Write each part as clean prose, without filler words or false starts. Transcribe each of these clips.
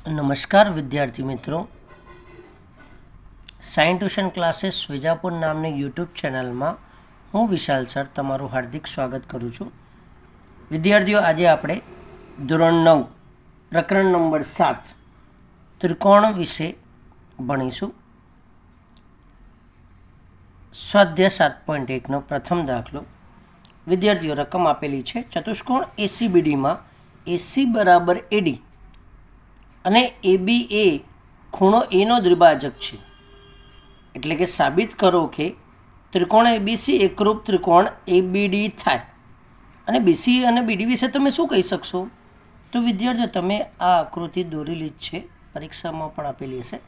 નમસ્કાર વિદ્યાર્થી મિત્રો, સાયન્સ ટ્યુશન ક્લાસીસ વિજાપુર નામની યુટ્યુબ ચેનલમાં હું વિશાલ સર તમારું હાર્દિક સ્વાગત કરું છું. વિદ્યાર્થીઓ, આજે આપણે ધોરણ 9 પ્રકરણ નંબર 7 ત્રિકોણ વિશે ભણીશું. સ્વાધ્યાય 7.1નો પ્રથમ દાખલો. વિદ્યાર્થીઓ, રકમ આપેલી છે. ચતુષ્કોણ એસીબીડીમાં એસી બરાબર એડી અને એબી એ ખૂણો એનો દ્વિભાજક છે. એટલે કે સાબિત કરો કે ત્રિકોણ એબીસી એકરૂપ ત્રિકોણ એબીડી થાય. અને બીસી અને બીડી વિશે તમે શું કહી શકશો? તો વિદ્યાર્થીઓ, તમે આ આકૃતિ દોરેલી જ છે, પરીક્ષામાં પણ આપેલી હશે,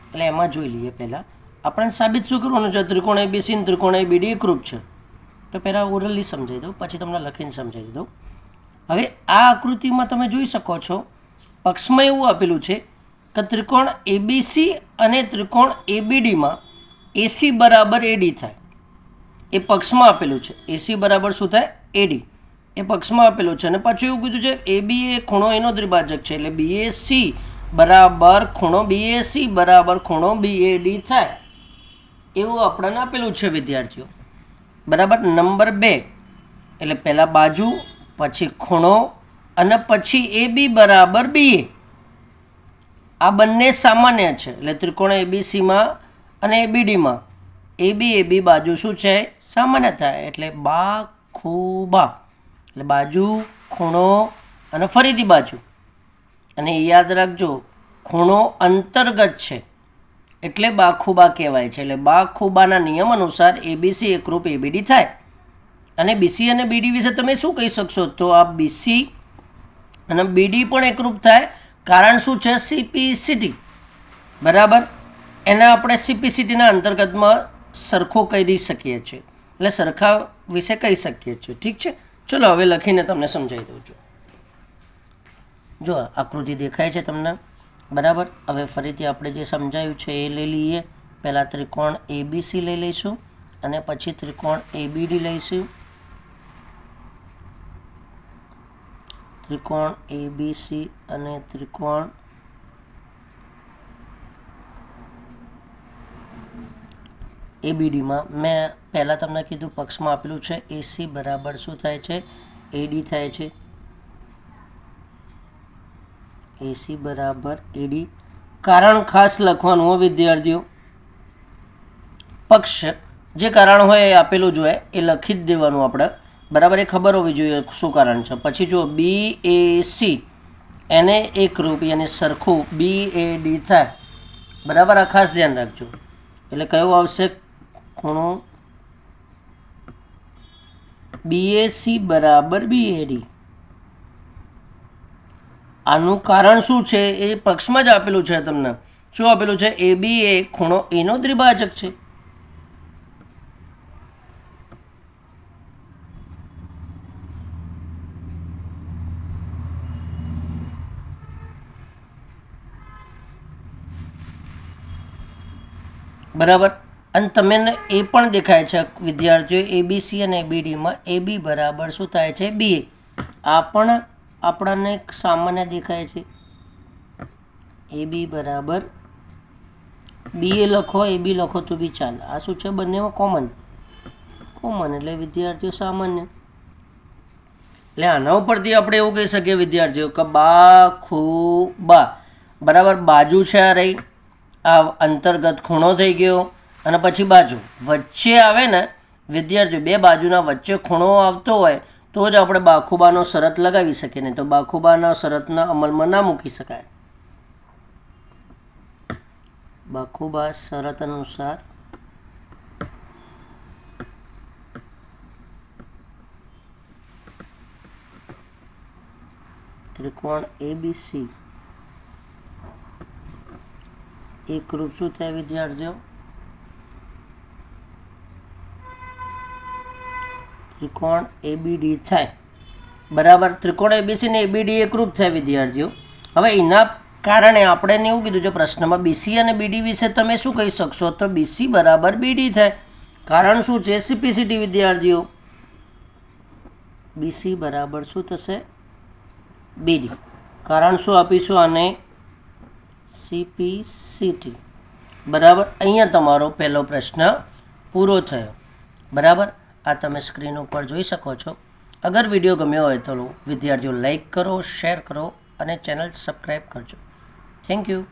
એટલે એમાં જોઈ લઈએ. પહેલાં આપણે સાબિત શું કરવાનું છે? ત્રિકોણ એબીસી અને ત્રિકોણ એબીડી એકરૂપ છે. તો પહેલાં ઓરલી સમજાવી દઉં, પછી તમને લખીને સમજાવી દઉં. હવે આ આકૃતિમાં તમે જોઈ શકો છો, પક્ષમાં એવું આપેલું છે કે ત્રિકોણ એબીસી અને ત્રિકોણ એબીડીમાં એસી બરાબર એડી થાય. એ પક્ષમાં આપેલું છે. એસી બરાબર શું થાય? એડી. એ પક્ષમાં આપેલું છે. અને પાછું એવું કીધું છે એબી એ ખૂણો એનો દ્વિભાજક છે. એટલે બીએસી બરાબર ખૂણો બીએસી બરાબર ખૂણો બીએડી થાય એવું આપણને આપેલું છે વિદ્યાર્થીઓ. બરાબર. નંબર 2 એટલે પહેલાં બાજુ, પછી ખૂણો અને પછી એબી બરાબર બીએ. આ બંને સામાન્ય છે. એટલે ત્રિકોણ એબીસીમાં અને એબીડીમાં એબી બાજુ શું છે? સામાન્ય થાય. એટલે બા ખૂબા. એટલે બાજુ, ખૂણો અને ફરીથી બાજુ. અને યાદ રાખજો, ખૂણો અંતર્ગત છે એટલે બાખુબા કહેવાય છે. એટલે બાખુબાના નિયમ અનુસાર એબીસી એકરૂપ એબીડી થાય. અને બીસી અને બીડી વિશે તમે શું કહી શકશો? તો આ બીસી અને બીડી પણ એકરૂપ થાય. કારણ શું છે? સીપીસીટી. બરાબર. એના આપણે સીપીસીટીના અંતર્ગતમાં સરખો કરી શકીએ છીએ. એટલે સરખા વિશે કહી શકીએ છીએ. ઠીક છે, ચલો હવે લખીને તમને સમજાવી દઉં છું. જો આકૃતિ દેખાય છે તમને? બરાબર. હવે ફરીથી આપણે જે સમજાયું છે એ લઈ લઈએ. પહેલાં ત્રિકોણ એબીસી લઈ લઈશું અને પછી ત્રિકોણ એબીડી લઈશું. ત્રિકોણ એબીસી અને ત્રિકોણ એબીડીમાં મેં પહેલાં તમને કીધું પક્ષમાં આપેલું છે એસી બરાબર શું થાય છે? એડી થાય છે. એસી બરાબર એડી. કારણ ખાસ લખવાનું હો વિદ્યાર્થીઓ. પક્ષ જે કારણ હોય એ આપેલું જોઈએ એ લખી જ દેવાનું આપણે. બરાબર. એ ખબર હોવી જોઈએ શું કારણ છે. પછી જો બી એ સી એને એકરૂપ અને સરખું બી એ ડી થાય. બરાબર. આ ખાસ ધ્યાન રાખજો. એટલે કયો આવશે? ખૂણો બીએસી બરાબર બીએડી. આનું કારણ શું છે? એ પક્ષમાં જ આપેલું છે તમને. શું આપેલું છે? એબી એ ખૂણો એનો દ્વિભાજક છે. બરાબર. અને તમને એ પણ દેખાય છે વિદ્યાર્થીઓ, એબીસી અને એબીડીમાં એબી બરાબર શું થાય છે? બીએ. આ પણ આપણને સામાન્ય દેખાય છે. એબી બરાબર બીએ લખો, એબી લખો તો બી ચાલે. આ શું છે? બંનેમાં કોમન. એટલે વિદ્યાર્થીઓ સામાન્ય. એટલે આના ઉપરથી આપણે એવું કહી શકીએ વિદ્યાર્થીઓ કે બા ખૂબા. બરાબર. બાજુ છે આ રહી, આ અંતર્ગત ખૂણો થઈ ગયો અને પછી બાજુ વચ્ચે આવે ને વિદ્યાર્થીઓ, બે બાજુના વચ્ચે ખૂણો આવતો હોય તો જ આપણે બાખુબાનો શરત લગાવી શકીએ. નહીં તો બાખુબાના શરતના અમલમાં ના મૂકી શકાય. બાખુબા શરત અનુસાર ત્રિકોણ એબીસી એકરૂપ શું થાય વિદ્યાર્થીઓ? ત્રિકોણ એબીડી થાય. બરાબર. ત્રિકોણ એબીસી ને એબીડી એકરૂપ થાય વિદ્યાર્થીઓ. હવે એના કારણે આપણે એવું કીધું છે પ્રશ્નમાં, બીસી અને બીડી વિશે તમે શું કહી શકશો? તો બીસી બરાબર બીડી થાય. કારણ શું છે? સીપીસીટી વિદ્યાર્થીઓ. બીસી બરાબર શું થશે? બીડી. કારણ શું આપીશું આને? CPCT બરાબર. અહીંયા તમારો પહેલો પ્રશ્ન પૂરો થયો. બરાબર, આ તમે સ્ક્રીન ઉપર જોઈ શકો છો. અગર વિડીયો ગમ્યો હોય તો વિદ્યાર્થીઓ લાઈક કરો, શેર કરો અને ચેનલ સબસ્ક્રાઈબ કરજો. Thank you.